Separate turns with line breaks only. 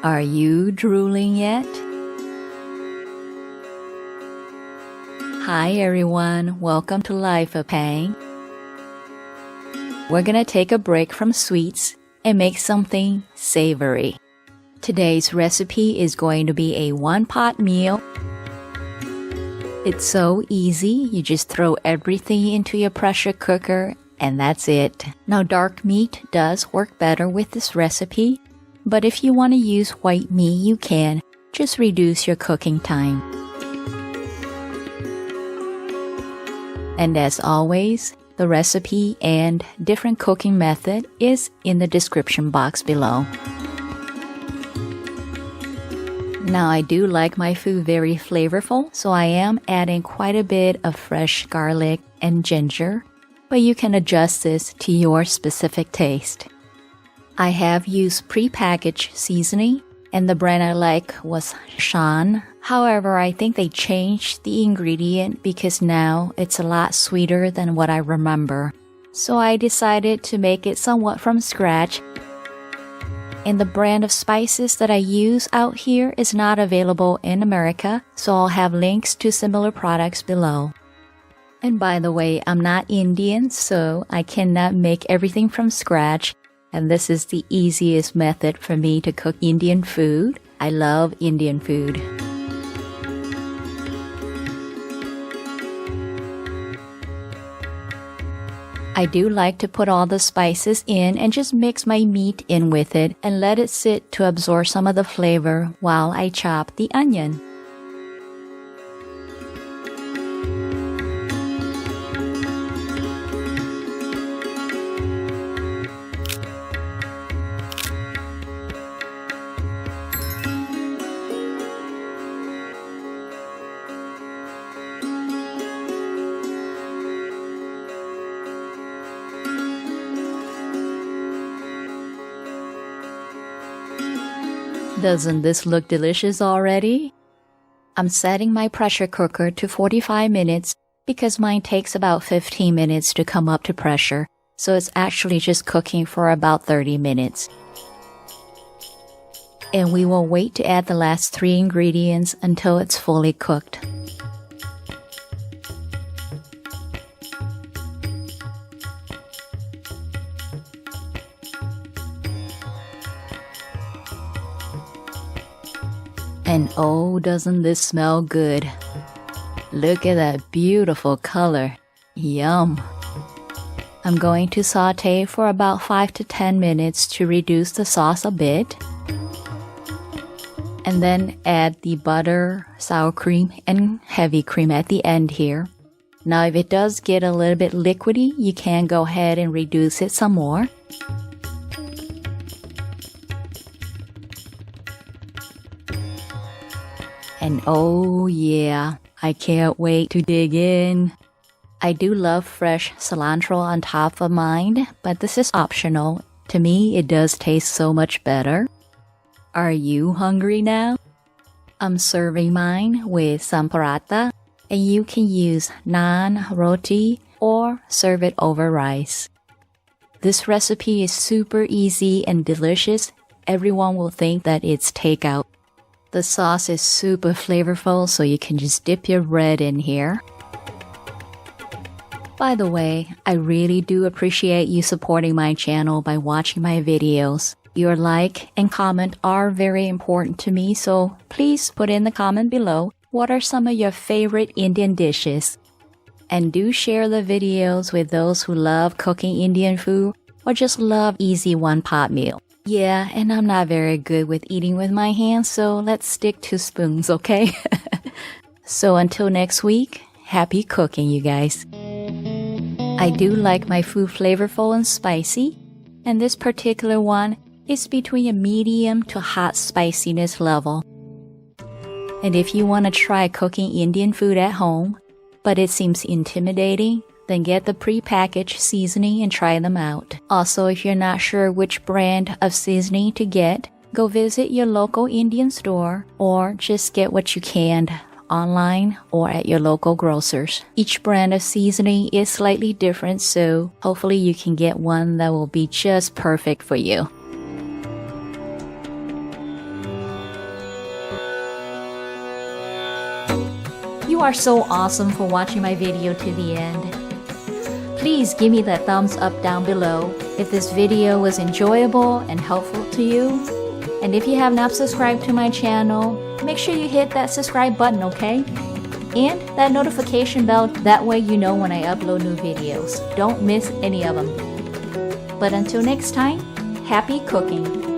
Are you drooling yet? Hi everyone, welcome to Life of Pang. We're gonna take a break from sweets and make something savory. Today's recipe is going to be a one-pot meal. It's so easy, you just throw everything into your pressure cooker and that's it. Now dark meat does work better with this recipe, but if you want to use white meat you can, just reduce your cooking time. And as always, the recipe and different cooking method is in the description box below. Now I do like my food very flavorful, so I am adding quite a bit of fresh garlic and ginger, but you can adjust this to your specific taste. I have used pre-packaged seasoning, and the brand I like was Shan. However, I think they changed the ingredient because now it's a lot sweeter than what I remember. So I decided to make it somewhat from scratch. And the brand of spices that I use out here is not available in America, so I'll have links to similar products below. And by the way, I'm not Indian, so I cannot make everything from scratch. And this is the easiest method for me to cook Indian food. I love Indian food. I do like to put all the spices in and just mix my meat in with it and let it sit to absorb some of the flavor while I chop the onion. Doesn't this look delicious already? I'm setting my pressure cooker to 45 minutes because mine takes about 15 minutes to come up to pressure, so it's actually just cooking for about 30 minutes. And we will wait to add the last 3 ingredients until it's fully cooked. And oh, doesn't this smell good? Look at that beautiful color. Yum! I'm going to saute for about 5 to 10 minutes to reduce the sauce a bit. And then add the butter, sour cream, and heavy cream at the end here. Now if it does get a little bit liquidy, you can go ahead and reduce it some more. And oh yeah, I can't wait to dig in. I do love fresh cilantro on top of mine, but this is optional. To me, it does taste so much better. Are you hungry now? I'm serving mine with some paratha, and you can use naan, roti, or serve it over rice. This recipe is super easy and delicious. Everyone will think that it's takeout. The sauce is super flavorful, so you can just dip your bread in here. By the way, I really do appreciate you supporting my channel by watching my videos. Your like and comment are very important to me, so please put in the comment below what are some of your favorite Indian dishes. And do share the videos with those who love cooking Indian food or just love easy one-pot meal. Yeah, and I'm not very good with eating with my hands, so let's stick to spoons, okay? So until next week, happy cooking, you guys. I do like my food flavorful and spicy, and this particular one is between a medium to hot spiciness level. And if you want to try cooking Indian food at home, but it seems intimidating, then get the pre-packaged seasoning and try them out. Also, if you're not sure which brand of seasoning to get, go visit your local Indian store or just get what you can online or at your local grocers. Each brand of seasoning is slightly different, so hopefully you can get one that will be just perfect for you. You are so awesome for watching my video to the end. Please give me that thumbs up down below if this video was enjoyable and helpful to you. And if you have not subscribed to my channel, make sure you hit that subscribe button, okay? And that notification bell, that way you know when I upload new videos. Don't miss any of them. But until next time, happy cooking!